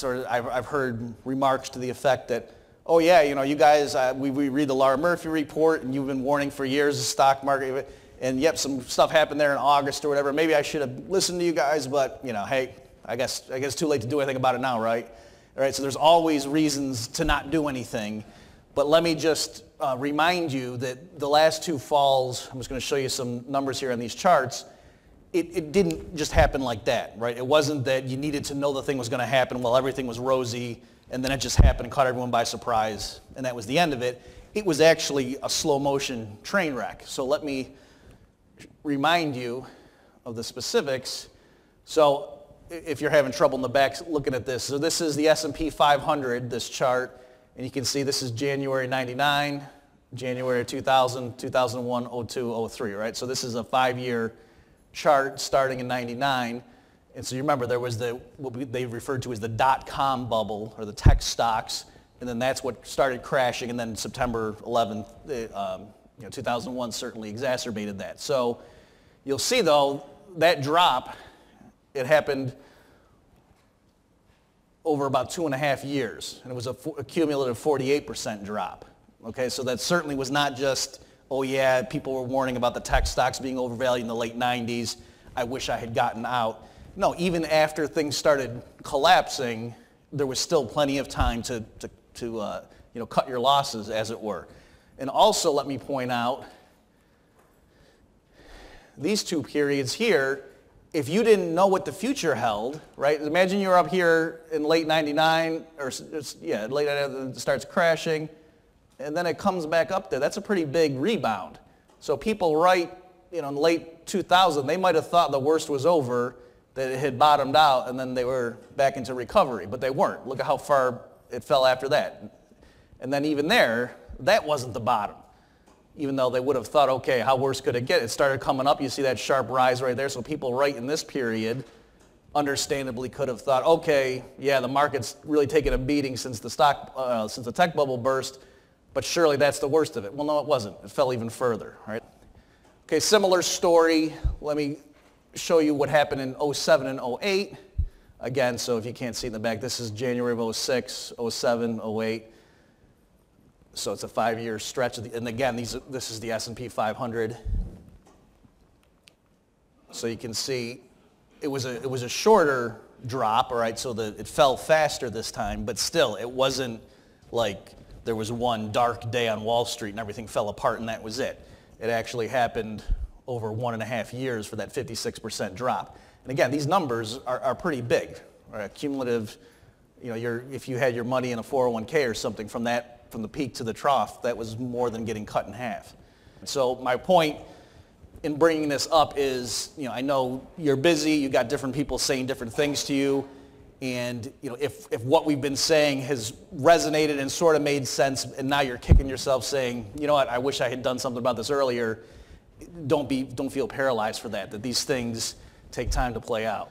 Or I've heard remarks to the effect that, oh yeah, you guys, we read the Laura Murphy report and you've been warning for years the stock market, and yep, some stuff happened there in August or whatever. Maybe I should have listened to you guys, but hey, I guess it's too late to do anything about it now, right? All right, so there's always reasons to not do anything. But let me just remind you that the last two falls, I'm just going to show you some numbers here on these charts, it didn't just happen like that, right? It wasn't that you needed to know the thing was going to happen while everything was rosy, and then it just happened and caught everyone by surprise, and that was the end of it. It was actually a slow motion train wreck. So let me remind you of the specifics. So if you're having trouble in the back looking at this, so this is the S&P 500, this chart, and you can see this is January 99, January 2000, 2001, 02, 03, right? So this is a 5-year chart starting in 99. And so you remember there was what they referred to as the dot-com bubble, or the tech stocks, and then that's what started crashing, and then September 11th, 2001 certainly exacerbated that. So you'll see though, that drop, it happened over about 2.5 years, and it was a cumulative 48% drop. Okay, so that certainly was not just, oh yeah, people were warning about the tech stocks being overvalued in the late 90s. I wish I had gotten out. No, even after things started collapsing, there was still plenty of time to cut your losses, as it were. And also, let me point out, these two periods here, if you didn't know what the future held, right? Imagine you're up here in late 99, late 99, it starts crashing, and then it comes back up there. That's a pretty big rebound. So people right, in late 2000, they might have thought the worst was over, that it had bottomed out, and then they were back into recovery, but they weren't. Look at how far it fell after that. And then even there, that wasn't the bottom. Even though they would have thought, okay, how worse could it get? It started coming up. You see that sharp rise right there. So people right in this period understandably could have thought, okay, yeah, the market's really taken a beating since the tech bubble burst, but surely that's the worst of it. Well, no, it wasn't. It fell even further, right? Okay, similar story. Let me show you what happened in 07 and 08. Again, so if you can't see in the back, this is January of 06, 07, 08. So it's a 5-year stretch. And again, this is the S&P 500. So you can see it was a shorter drop, all right, so it fell faster this time, but still, it wasn't like there was one dark day on Wall Street and everything fell apart and that was it. It actually happened over 1.5 years for that 56% drop. And again, these numbers are pretty big, right? Cumulative, if you had your money in a 401k or something from the peak to the trough, that was more than getting cut in half. So my point in bringing this up is, I know you're busy, you got different people saying different things to you, and if what we've been saying has resonated and sort of made sense, and now you're kicking yourself saying, you know what, I wish I had done something about this earlier, don't feel paralyzed for that these things take time to play out.